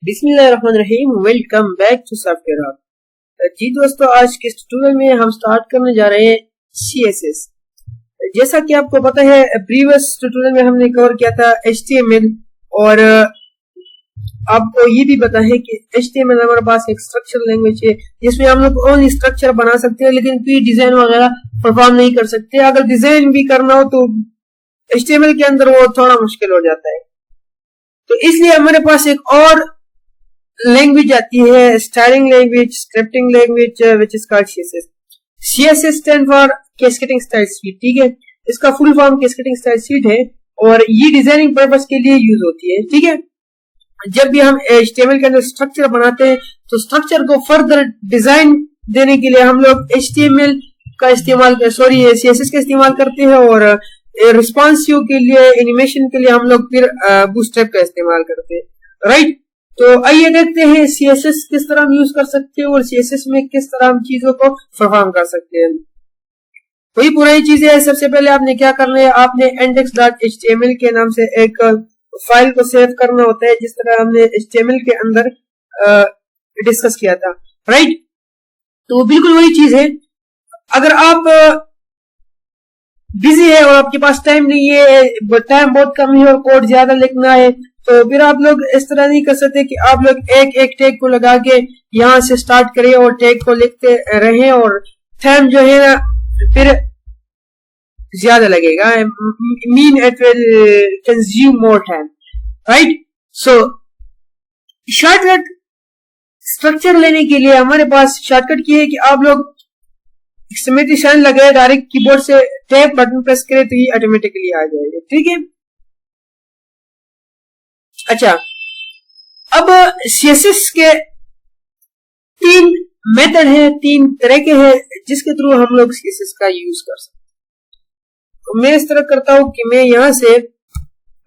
बिस्मिल्लाहिर्रहमानिर्रहीम। Welcome back to software hub. जी दोस्तों, आज के ट्यूटोरियल में हम स्टार्ट करने जा रहे हैं CSS। जैसा कि आपको पता है, प्रीवियस ट्यूटोरियल में हमने कवर किया था HTML, और आपको ये भी पता है कि HTML हमारे पास एक स्ट्रक्चर लैंग्वेज है जिसमें हम लोग ओनली स्ट्रक्चर बना सकते हैं, लेकिन कोई डिजाइन वगैरह परफॉर्म नहीं कर सकते। अगर डिजाइन भी करना हो तो HTML के अंदर वो थोड़ा मुश्किल हो जाता है। तो इसलिए हमारे पास एक और लैंग्वेज आती है, styling language, scripting language, which is called CSS। CSS stand for cascading style sheet. ठीक है, इसका full form cascading style sheet है और ये डिजाइनिंग पर्पस के लिए यूज होती है। ठीक है, जब भी हम HTML के अंदर स्ट्रक्चर बनाते हैं तो स्ट्रक्चर को फर्दर डिजाइन देने के लिए हम लोग HTML का इस्तेमाल CSS का इस्तेमाल करते हैं, और रिस्पॉन्सिव के लिए, एनिमेशन के लिए हम लोग फिर बूटस्ट्रैप का इस्तेमाल करते हैं। राइट, तो आइए देखते हैं CSS किस तरह हम यूज कर सकते हैं और CSS में किस तरह हम चीजों को परफॉर्म कर सकते हैं। वही पुरानी चीजें है। सबसे पहले आपने क्या करना है, आपने index.html के नाम से एक फाइल को सेव करना होता है, जिस तरह हमने HTML के अंदर डिस्कस किया था। राइट, तो बिल्कुल वही चीज है। अगर आप बिजी है और आपके पास टाइम नहीं है, टाइम बहुत कम है और कोड ज्यादा लिखना है, तो फिर आप लोग इस तरह नहीं कर सकते कि आप लोग एक एक टैग को लगा के यहां से स्टार्ट करें और टैग को लिखते रहें, और टाइम जो है ना फिर ज्यादा लगेगा। Mean it will consume more time. Right, so shortcut structure लेने के लिए हमारे पास शॉर्टकट ये है कि आप लोग एक्सक्लेमेशन लगाए, डायरेक्ट कीबोर्ड से टैब बटन प्रेस करें तो ये ऑटोमेटिकली आ जाएगा। ठीक है, अच्छा, अब CSS के तीन मेथड है, तीन तरह के हैं जिसके थ्रू हम लोग CSS का यूज कर सकते हैं। तो मैं इस तरह करता हूं कि मैं यहां से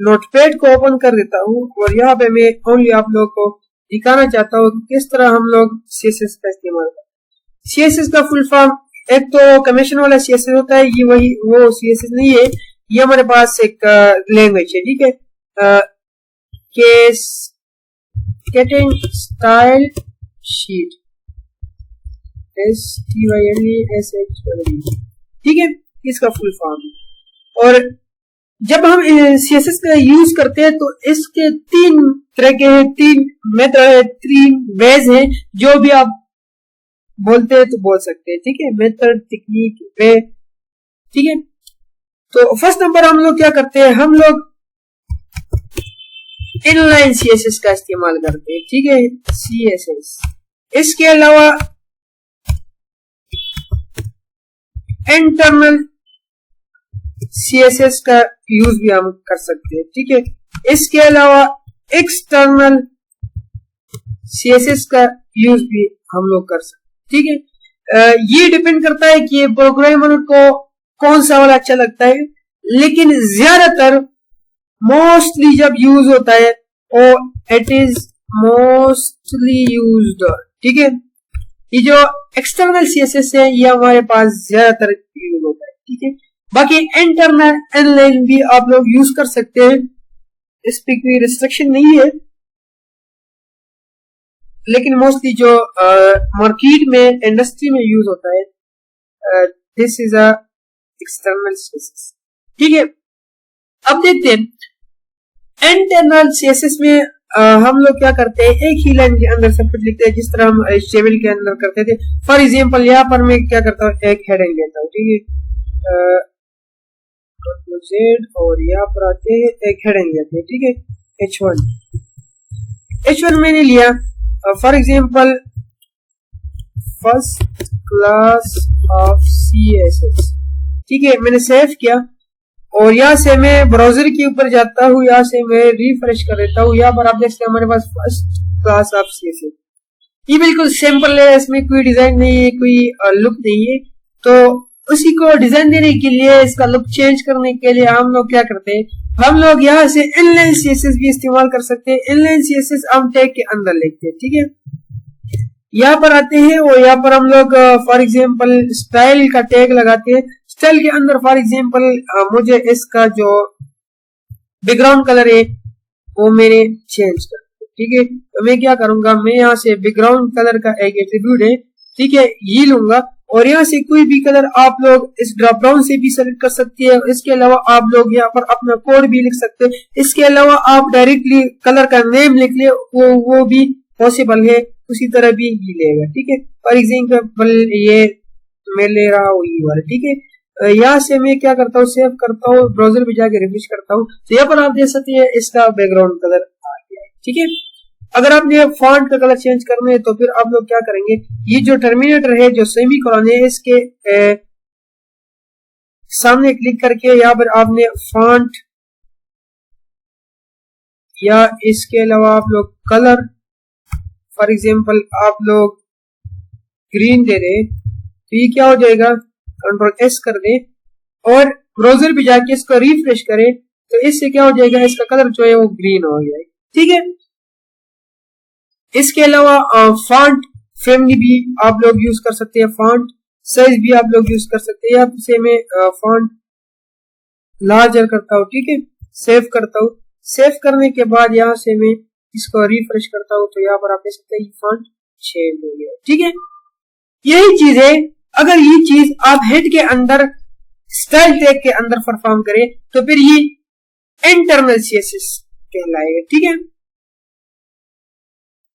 नोटपैड को ओपन कर देता हूं और यहाँ पे मैं ओनली आप लोगों को दिखाना चाहता हूं कि किस तरह हम लोग CSS का इस्तेमाल करते हैं। CSS का फुल फॉर्म, एक तो कमीशन वाला CSS होता है, ये वही वो CSS नहीं है, ये हमारे पास एक लैंग्वेज है। ठीक है, कैस्केडिंग स्टाइल शीट, STYLESH। ठीक है, इसका फुल फॉर्म। और जब हम CSS का यूज करते हैं तो इसके तीन तरह के हैं, तीन मेथड, तीन वेज हैं, जो भी आप बोलते हैं तो बोल सकते हैं। ठीक है, मेथड, टेक्निक, वे। ठीक है, तो फर्स्ट नंबर हम लोग क्या करते हैं, हम लोग इनलाइन CSS का इस्तेमाल करते हैं। ठीक है, CSS। इसके अलावा इंटरनल CSS का यूज भी हम कर सकते हैं। ठीक है, इसके अलावा एक्सटर्नल CSS का यूज भी हम लोग कर सकते हैं। ठीक है, ये डिपेंड करता है कि प्रोग्रामर को कौन सा वाला अच्छा लगता है, लेकिन ज्यादातर मोस्टली जब यूज होता है और इट इज मोस्टली यूज्ड। ठीक है, ये जो एक्सटर्नल CSS है ये हमारे पास ज्यादातर यूज होता है। ठीक है, बाकी इंटरनल इनलाइन भी आप लोग यूज कर सकते हैं, इस पे कोई रिस्ट्रिक्शन नहीं है, लेकिन मोस्टली जो मार्केट में, इंडस्ट्री में यूज होता है, this is a external CSS। ठीक है, अब देखते हैं इंटरनल CSS में हम लोग क्या करते हैं, एक ही लाइन के अंदर सब कुछ लिखते हैं जिस तरह हम HTML के अंदर करते थे। फॉर एग्जांपल यहाँ पर मैं क्या करता हूँ, एक हेडिंग लेता हूँ। ठीक है, Z, और यहाँ पर आते हैं एक हेडिंग लेते हैं। ठीक है, H1 मैंने लिया, for example first class of CSS। ठीक है, मैंने सेव किया और यहाँ से मैं ब्राउजर के ऊपर जाता हूँ, यहाँ से मैं रिफ्रेश कर देता हूँ। यहाँ पर आप देख सकते हैं हमारे पास फर्स्ट क्लास ऑफ CSS। ये बिल्कुल सिंपल है, इसमें कोई डिजाइन नहीं है, कोई लुक नहीं है। तो उसी को डिजाइन देने के लिए, इसका लुक चेंज करने के लिए हम लोग क्या करते हैं, हम लोग यहाँ से इनलाइन CSS भी इस्तेमाल कर सकते हैं। इनलाइन CSS हम टैग के अंदर लिखते हैं। ठीक है, यहाँ पर आते हैं और यहाँ पर हम लोग फॉर एग्जांपल स्टाइल का टैग लगाते हैं। स्टाइल के अंदर फॉर एग्जांपल मुझे इसका जो बैकग्राउंड कलर है वो मैंने चेंज कर। ठीक है। तो मैं क्या करूंगा, मैं यहाँ से बैकग्राउंड कलर का एक एट्रीब्यूट है, ठीक है, ये लूंगा और यहाँ से कोई भी कलर आप लोग इस ड्रॉप डाउन से भी सेलेक्ट कर सकते हैं। इसके अलावा आप लोग यहाँ पर अपना कोड भी लिख सकते हैं। इसके अलावा आप डायरेक्टली कलर का नेम लिख ले, वो भी पॉसिबल है, उसी तरह भी ये लेगा, ठीक है। फॉर एग्जाम्पल ये मैं ले रहा हूँ ये वाला, ठीक है। यहाँ से मैं क्या करता हूँ, सेव करता हूँ, ब्राउजर पे जाके रिफ्रेश करता हूँ, तो यहाँ पर आप देख सकते हैं इसका बैकग्राउंड कलर आ गया है, ठीक है। अगर आपने फॉन्ट का कलर चेंज करना है तो फिर आप लोग क्या करेंगे, ये जो टर्मिनेटर है, जो सेमीकोलन है, इसके सामने क्लिक करके यहाँ पर आपने फॉन्ट या इसके अलावा आप लोग कलर, फॉर एग्जांपल आप लोग ग्रीन दे रहे, तो ये क्या हो जाएगा, कंट्रोल एस कर दे और ब्राउजर पे जाके इसको रिफ्रेश करें, तो इससे क्या हो जाएगा, इसका कलर जो है वो ग्रीन हो गया है, ठीक है। इसके अलावा फॉन्ट फैमिली भी आप लोग यूज कर सकते हैं, फॉन्ट साइज भी आप लोग यूज कर सकते हैं। यहाँ से मैं फॉन्ट लार्जर करता हूँ, ठीक है, सेव करता हूँ। सेव करने के बाद यहाँ से मैं इसको रिफ्रेश करता हूँ, तो यहाँ पर आप देख सकते हैं फॉन्ट चेंज हो गया, ठीक है। यही चीज है, अगर ये चीज आप हेड के अंदर स्टाइल टैग के अंदर परफॉर्म करें तो फिर ये इंटरनल सीएसएस कहलाएगा, ठीक है।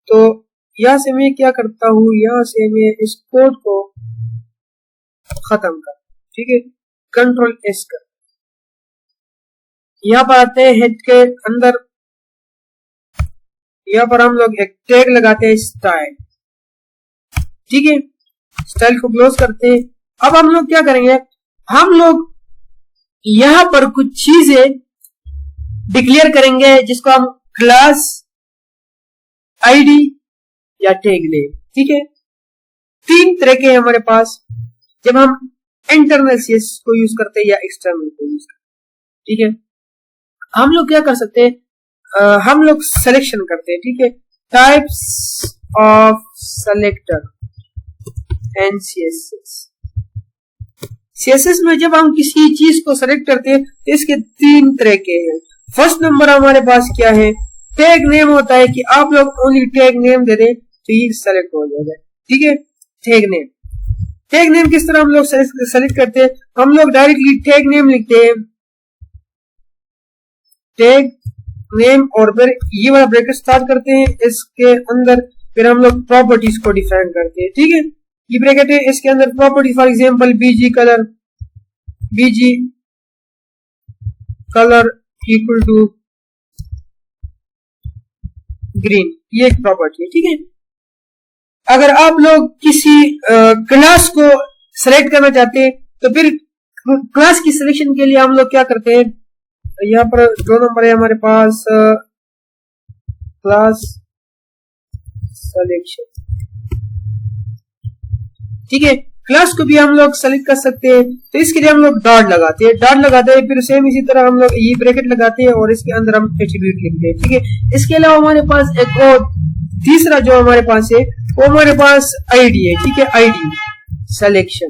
तो यहां से मैं क्या करता हूं, यहां से मैं इस कोड को खत्म कर, ठीक है, कंट्रोल एस कर। यहां पर आते हैं हेड के अंदर, यहां पर हम लोग एक टैग लगाते हैं स्टाइल, ठीक है, स्टाइल को क्लोज करते हैं। अब हम लोग क्या करेंगे, हम लोग यहां पर कुछ चीजें डिक्लेयर करेंगे जिसको हम क्लास आईडी या टैग ले, ठीक है। तीन तरह के हमारे पास जब हम इंटरनल सीएसएस को यूज करते हैं या एक्सटर्नल को यूज करते हैं, ठीक है। हम लोग क्या कर सकते हैं, हम लोग सिलेक्शन करते हैं, ठीक है, types of selector and CSS. CSS में जब हम किसी चीज को सेलेक्ट करते हैं तो इसके तीन तरह के हैं। फर्स्ट नंबर हमारे पास क्या है, टैग नेम होता है कि आप लोग ओनली टैग नेम दे दें तो ये सेलेक्ट हो जाएगा, ठीक है। टैग नेम, टैग नेम किस तरह हम लोग सेलेक्ट करते हैं, हम लोग डायरेक्टली टैग नेम लिखते हैं, टैग नेम और फिर ये वाला ब्रैकेट स्टार्ट करते हैं, इसके अंदर फिर हम लोग प्रॉपर्टीज को डिफाइन करते हैं, ठीक है। ये ब्रैकेट है, इसके अंदर property for example BG colour equal to green, ये एक प्रॉपर्टी है, ठीक है। अगर आप लोग किसी क्लास को सेलेक्ट करना चाहते हैं तो फिर क्लास की सिलेक्शन के लिए हम लोग क्या करते हैं, यहाँ पर 2 नंबर है हमारे पास, क्लास सिलेक्शन, ठीक है। क्लास को भी हम लोग सेलेक्ट कर सकते हैं, तो इसके लिए हम लोग डॉट लगाते हैं, फिर सेम इसी तरह हम लोग ये ब्रैकेट लगाते हैं और इसके अंदर हम एट्रीब्यूट लिखते हैं, ठीक है। इसके अलावा हमारे पास एक और तीसरा जो हमारे पास है वो हमारे पास आईडी है, ठीक है, आईडी सिलेक्शन।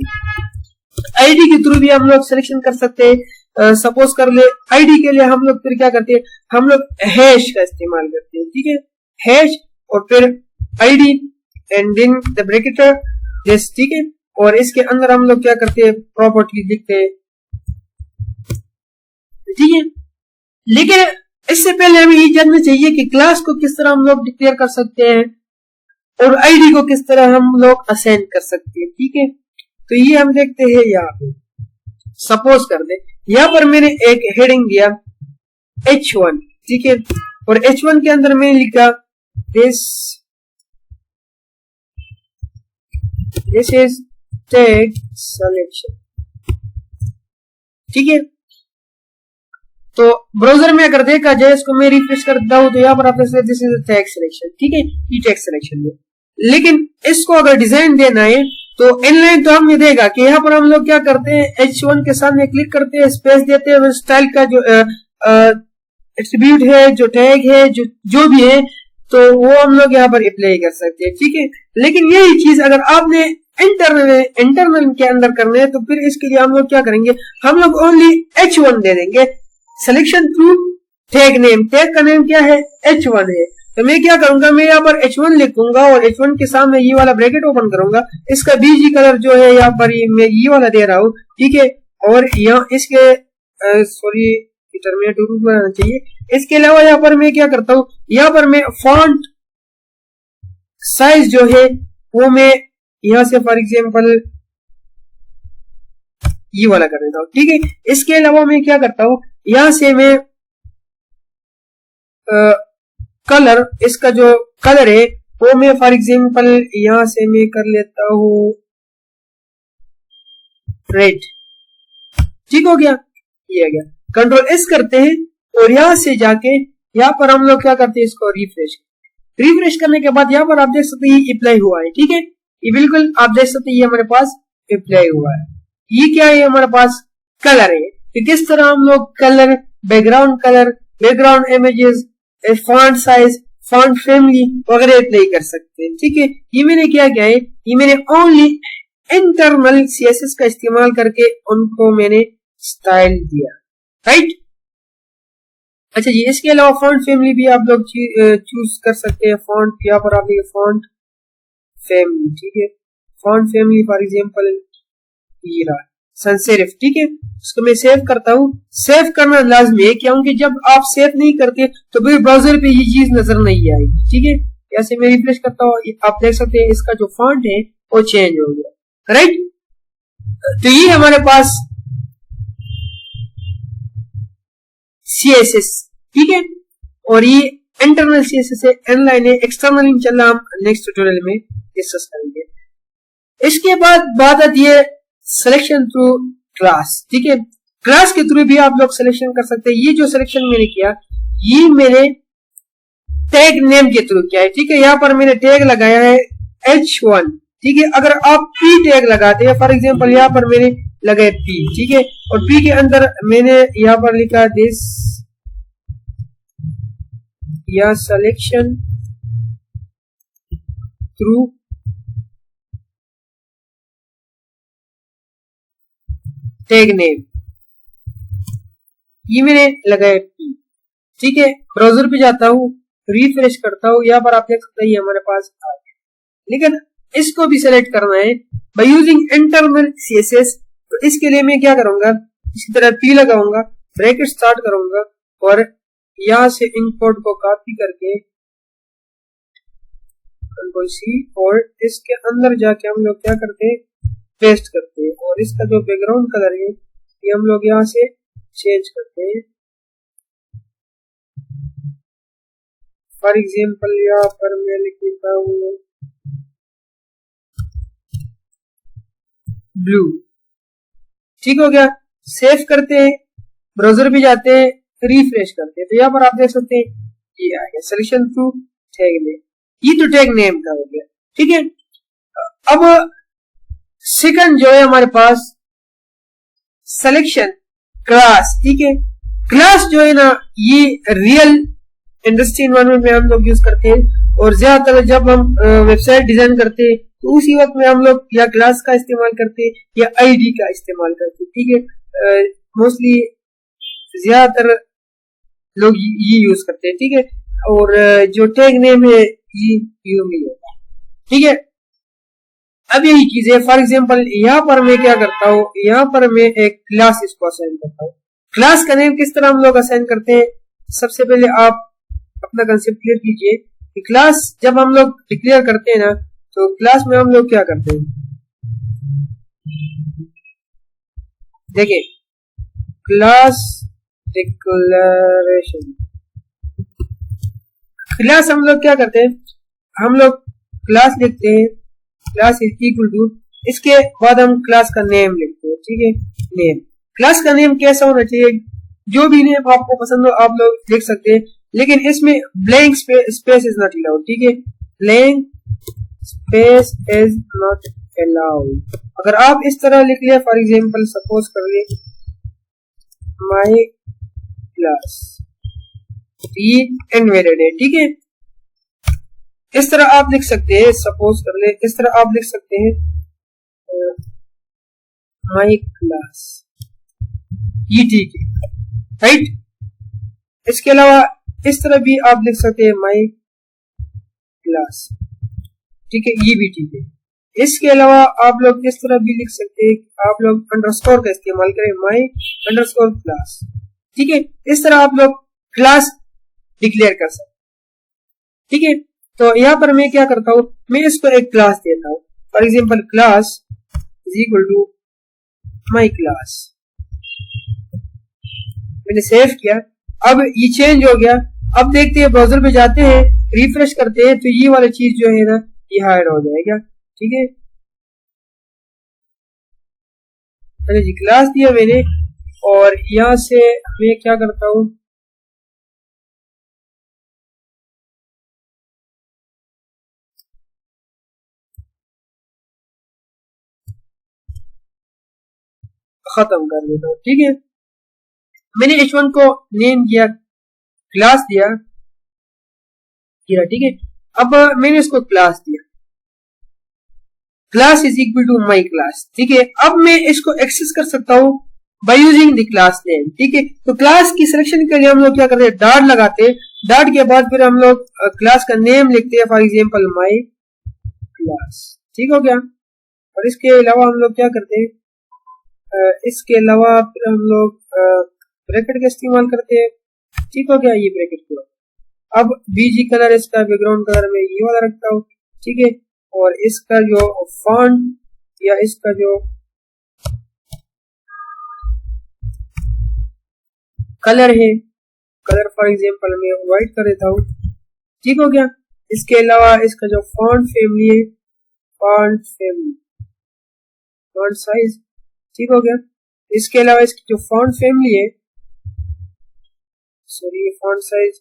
आईडी के थ्रू भी हम लोग सिलेक्शन कर सकते हैं। सपोज कर ले आईडी के लिए हम लोग फिर क्या करते हैं, हम लोग हैश का इस्तेमाल करते हैं, ठीक है, हैश और फिर ID and then the bracket this, ठीक है। और इसके अंदर हम लोग क्या करते हैं, प्रॉपर्टी लिखते हैं, ठीक है। लेकिन इससे पहले हमें ये जानना चाहिए कि क्लास को किस तरह हम लोग डिक्लेयर कर सकते हैं और आईडी को किस तरह हम लोग असाइन कर सकते हैं, ठीक है। तो ये हम देखते हैं यहाँ पे, सपोज कर दे यहाँ पर मैंने एक हेडिंग दिया H1, ठीक है, और H1 के अंदर मैंने लिखा दिस इज टैग सिलेक्शन, ठीक है। तो ब्राउजर में अगर देखा जाए, इसको मैं रिफ्रेश करता हूं तो यहाँ पर आप दिस इज टैग सिलेक्शन, ठीक है, ये टैग सिलेक्शन है। लेकिन इसको अगर डिजाइन देना है तो इनलाइन तो हमें देगा कि यहाँ पर हम लोग क्या करते हैं, H1 के सामने क्लिक करते हैं, स्पेस देते हैं, स्टाइल का जो एट्रीब्यूट है, जो टैग है, जो भी है, तो वो हम लोग यहाँ पर अप्लाई कर सकते हैं, ठीक है। लेकिन यही चीज अगर आपने इंटरनल के अंदर करना है तो फिर इसके लिए हम लोग क्या करेंगे, हम लोग ओनली H1 दे देंगे, selection through tag name, tag का नेम क्या है, H1 है, तो मैं क्या करूंगा, मैं यहाँ पर H1 लिखूंगा और H1 के सामने ये वाला ब्रैकेट ओपन करूंगा। इसका बीजी कलर जो है यहाँ पर मैं ये वाला दे रहा हूँ, ठीक है। और यहाँ इसके सॉरी टर्मिनेटर बनाना चाहिए। इसके अलावा यहाँ पर मैं क्या करता हूँ, यहाँ पर मैं फॉन्ट साइज जो है वो मैं यहाँ से फॉर एग्जांपल ये वाला कर देता हूँ, ठीक है। इसके अलावा मैं क्या करता हूँ, यहाँ से मैं कलर, इसका जो कलर है वो मैं फॉर एग्जांपल यहां से मैं कर लेता हूं रेड, ठीक हो गया, ये आ गया। कंट्रोल एस करते हैं और यहां से जाके यहाँ पर हम लोग क्या करते हैं, इसको रिफ्रेश करने के बाद यहाँ पर आप देख सकते हैं ये अप्लाई हुआ है, ठीक है। ये बिल्कुल आप देख सकते हैं ये हमारे पास अप्लाई हुआ है। ये क्या है, हमारे पास कलर है। तो किस तरह हम लोग colour, background images, font size, font family वगैरह अप्लाई कर सकते हैं, ठीक है। ये मैंने क्या किया है, ये मैंने ओनली इंटरनल सीएसएस का इस्तेमाल करके उनको मैंने स्टाइल दिया, राइट। अच्छा जी, इसके अलावा फॉन्ट फैमिली भी आप लोग चूज कर सकते हैं। फॉन्ट यहाँ पर आप फॉन्ट फैमिली, ठीक है। फॉन्ट फैमिली फॉर एग्जांपल ये रहा sans serif, ठीक है। इसको मैं सेव करता हूँ। सेव करना लाजमी है क्योंकि जब आप सेव नहीं करते तो फिर ब्राउजर पे ये चीज नजर नहीं आएगी, ठीक है। ऐसे मैं रिफ्रेश करता हूँ, आप देख सकते हैं इसका जो फॉन्ट है वो चेंज हो गया, राइट। तो ये हमारे पास CSS, ठीक है। और ये इंटरनल CSS है, इनलाइन है, एक्सटर्नल इंशाल्लाह हम नेक्स्ट ट्यूटोरियल में डिस्कस करेंगे। इसके बाद बात आती है सिलेक्शन थ्रू क्लास, ठीक है। क्लास के थ्रू भी आप लोग सिलेक्शन कर सकते हैं। ये जो सिलेक्शन मैंने किया ये मैंने टैग नेम के थ्रू किया है, ठीक है। यहाँ पर मैंने टैग लगाया है H1, ठीक है। अगर आप P टैग लगाते हैं, फॉर एग्जांपल यहाँ पर मैंने लगाया P, ठीक है। और P के अंदर मैंने यहाँ पर लिखा दिस या सिलेक्शन थ्रू टैग नेम, ये मैंने लगाया P, ठीक है। ब्राउजर पे जाता हूँ, रिफ्रेश करता हूँ, यहाँ पर आप देख सकते हैं ये हमारे पास आ गया। लेकिन इसको भी सेलेक्ट करना है बाय यूजिंग इंटरनल CSS। तो इसके लिए मैं क्या करूंगा, इसी तरह P लगाऊंगा, ब्रैकेट स्टार्ट करूंगा और यहां से इंपोर्ट को कॉपी करके कंट्रोल C और इसके अंदर जाके हम लोग क्या करते हैं, पेस्ट करते हैं। और इसका जो बैकग्राउंड कलर है ये हम लोग यहाँ से चेंज करते हैं। फॉर एग्जांपल यहाँ पर मैं लिख देता हूँ ब्लू, ठीक हो गया। सेव करते हैं, ब्राउजर भी जाते हैं, रिफ्रेश करते हैं। तो यहाँ पर आप देख सकते हैं ये आ गया सिलेक्शन थ्रू टैग नेम। ये तो टैग नेम का हो गया, ठीक है। अब सेकंड जो है हमारे पास सिलेक्शन क्लास, ठीक है। क्लास जो है ना ये रियल इंडस्ट्री एनवायरनमेंट में हम लोग यूज करते हैं और ज्यादातर जब हम वेबसाइट डिजाइन करते हैं तो उसी वक्त में हम लोग या क्लास का इस्तेमाल करते हैं या आईडी का इस्तेमाल करते हैं, ठीक है। मोस्टली ज्यादातर लोग ये यूज करते हैं, ठीक है। और जो टैग नेम है ये नहीं होता, ठीक है। अब यही चीज है, फॉर एग्जांपल यहाँ पर मैं क्या करता हूँ, यहाँ पर मैं एक क्लास इसको असाइन करता हूँ। क्लास का नेम किस तरह हम लोग असाइन करते हैं, सबसे पहले आप अपना कंसेप्ट क्लियर कीजिए कि क्लास जब हम लोग डिक्लेयर करते हैं ना तो क्लास में हम लोग क्या करते हैं, देखिए क्लास डिक्लेरेशन। क्लास हम लोग क्या करते हैं, हम लोग क्लास लिखते हैं, क्लास इज इक्वल टू, इसके बाद हम क्लास का नेम लिखते हैं, ठीक है। नेम, क्लास का नेम कैसा होना चाहिए, जो भी नेम आपको पसंद हो आप लोग लिख सकते हैं, लेकिन इसमें blank space is not allowed, ठीक है। Blank space is not allowed. अगर आप इस तरह लिख लिया, फॉर एग्जांपल सपोज कर ले माय क्लास, ये इनवैलिड है, ठीक है। इस तरह आप लिख सकते हैं, सपोज कर ले इस तरह आप लिख सकते हैं माय क्लास, ये ठीक है, राइट। इसके अलावा इस तरह भी आप लिख सकते हैं माय क्लास, ठीक है, ये भी ठीक है। इसके अलावा आप लोग इस तरह भी लिख सकते हैं, आप लोग अंडरस्कोर का इस्तेमाल करें, माई अंडरस्कोर क्लास, ठीक है। इस तरह आप लोग क्लास डिक्लेयर कर सकते, ठीक है। तो यहाँ पर मैं क्या करता हूँ, मैं इसको एक क्लास देता हूँ, for example class is equal to my class. मैंने सेव किया, अब ये चेंज हो गया। अब देखते हैं, ब्राउजर पे जाते हैं, रिफ्रेश करते हैं, तो ये वाली चीज जो है ना ये हाइड हो जाएगा, ठीक है। चलिए जी, क्लास दिया मैंने, और यहां से मैं क्या करता हूं, खत्म कर देता हूं, ठीक है। मैंने h1 को नेम दिया, क्लास दिया, ठीक है। अब मैंने इसको क्लास दिया, class is equal to my class, ठीक है। अब मैं इसको एक्सेस कर सकता हूं by using the class name, ठीक है। तो क्लास की सिलेक्शन के लिए हम लोग क्या करते हैं, डॉट लगाते हैं, डॉट के बाद फिर हम लोग क्लास का नेम लिखते हैं, फॉर एग्जांपल माई क्लास, ठीक हो गया। और इसके अलावा हम लोग क्या करते हैं, इसके अलावा फिर हम लोग ब्रैकेट का इस्तेमाल करते हैं, ठीक हो गया, ये ब्रैकेट को। अब बीजी कलर इसका बैकग्राउंड कलर में ये वाला रखता हूँ, ठीक है। और इसका जो फॉन्ट या इसका जो कलर है, कलर फॉर एग्जांपल मैं व्हाइट कर देता हूँ, ठीक हो गया। इसके अलावा इसका जो फॉन्ट फैमिली है, फॉन्ट फैमिली, फॉन्ट साइज, ठीक हो गया। इसके अलावा इसकी जो फॉन्ट फैमिली है, सॉरी, फॉन्ट साइज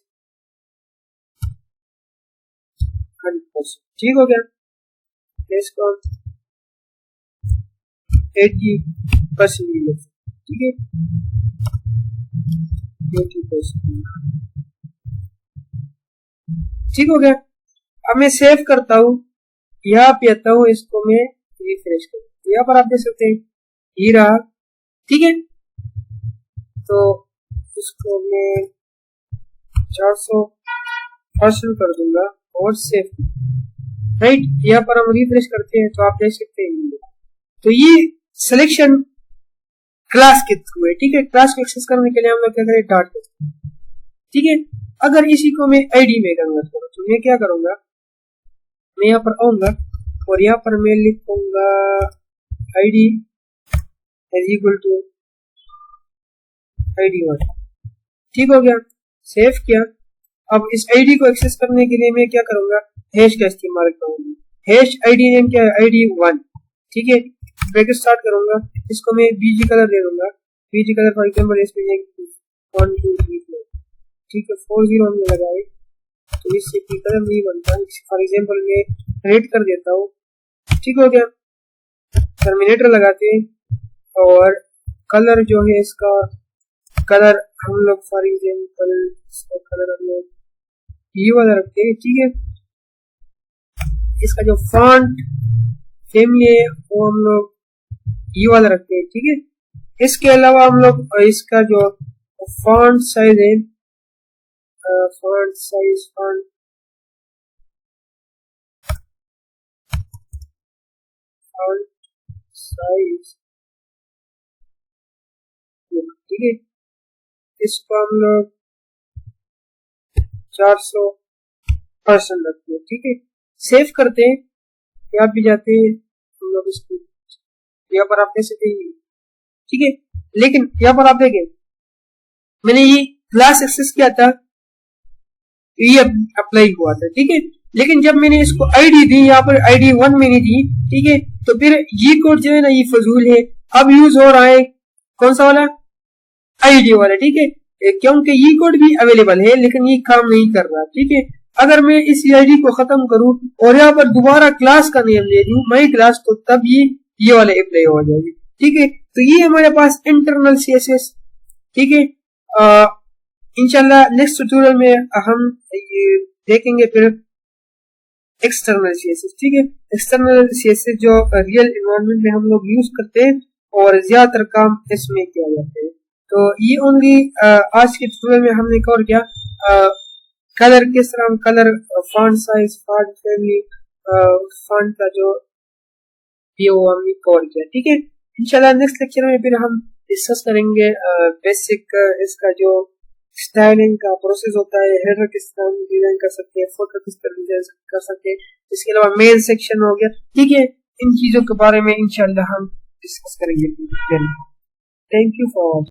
100%, ठीक हो गया। इसको 80%, ठीक है, 80%, ठीक हो गया। अब मैं सेव करता हूँ, यहाँ पे आता हूँ, इसको मैं रिफ्रेश करता हूँ, यहाँ पर आप देख सकते हैं ये रहा, ठीक है। तो इसको मैं 400% कर दूंगा और सेव, राइट। यहाँ पर हम रिफ्रेश करते हैं तो आप देख सकते हैं, तो ये सिलेक्शन क्लास के थ्रू है, ठीक है। क्लास को एक्सेस करने के लिए हम लोग क्या करें, डॉट, ठीक है। अगर इसी को मैं आईडी में कन्वर्ट करूँ तो मैं क्या करूंगा, मैं यहाँ पर आऊंगा और यहाँ पर मैं लिखूंगा ID is equal to ID1, ठीक हो गया। सेव किया। अब इस आईडी को एक्सेस करने के लिए मैं क्या करूंगा, हैश का इस्तेमाल करूंगा, हैश आईडी नेम क्या है, ID1, ठीक है। ब्रैकेट स्टार्ट करूंगा, इसको मैं बीजी कलर दे दूंगा, बीजी कलर फॉर एग्जांपल इसमें 1 2 3 4, ठीक है, 40 हमने लगाए, तो इससे की कलर नहीं बनता, फॉर एग्जांपल मैं रेड कर देता हूँ, ठीक हो गया। टर्मिनेटर लगाते हैं और कलर जो है इसका कलर हम लोग फॉर एग्जांपल इसका कलर हम लोग ये वाला रखते हैं, ठीक है। इसका जो फॉन्ट फैमिली है वो हम लोग ये वाला रखते हैं, ठीक है। इसके अलावा हम लोग इसका जो फॉन्ट साइज है, फॉन्ट साइज, फॉन्ट साइज, ठीक है, इसको हम लोग 400% रखते हैं, ठीक है। सेव करते हैं, यहाँ भी जाते हैं हम लोग, इसको यहाँ पर आप देख सकते हैं, ठीक है। लेकिन यहाँ पर आप देखें, मैंने ये क्लास एक्सेस किया था, ये अप्लाई हुआ था, ठीक है। लेकिन जब मैंने इसको आईडी दी, यहाँ पर ID1 मैंने दी, ठीक है, तो फिर ये कोड जो है ना ये फजूल है। अब यूज हो रहा है कौन सा वाला, आईडी वाला, ठीक है, क्योंकि ये कोड भी अवेलेबल है लेकिन ये काम नहीं कर रहा, ठीक है। अगर मैं इस आईडी को खत्म करूं और यहाँ पर दोबारा क्लास का नेम दे दूं माई क्लास, तो तब ये वाला अप्लाई हो जाएगी, ठीक है। तो ये हमारे पास इंटरनल CSS, ठीक है। इंशाल्लाह नेक्स्ट ट्यूटोरियल में हम देखेंगे फिर एक्सटर्नल CSS, ठीक है। एक्सटर्नल CSS जो रियल एनवायरनमेंट में हम लोग यूज करते हैं और ज्यादातर काम इसमें किया जाता है। तो ये ओनली आज के ट्यूटोरियल में हमने कवर किया कलर किस तरह, colour, font size, font family, font का जो ये वो हमने कवर किया। ठीक है, इंशाल्लाह नेक्स्ट लेक्चर में फिर हम डिस्कस करेंगे बेसिक इसका जो स्टाइलिंग का प्रोसेस होता है, हेडर किस तरह डिजाइन कर सकते हैं, फोटो किस तरह डिजाइन कर सकते हैं, इसके अलावा मेल सेक्शन हो गया। ठीक है, इन चीजों के बारे में इंशाल्लाह हम डिस्कस करेंगे। Thank you for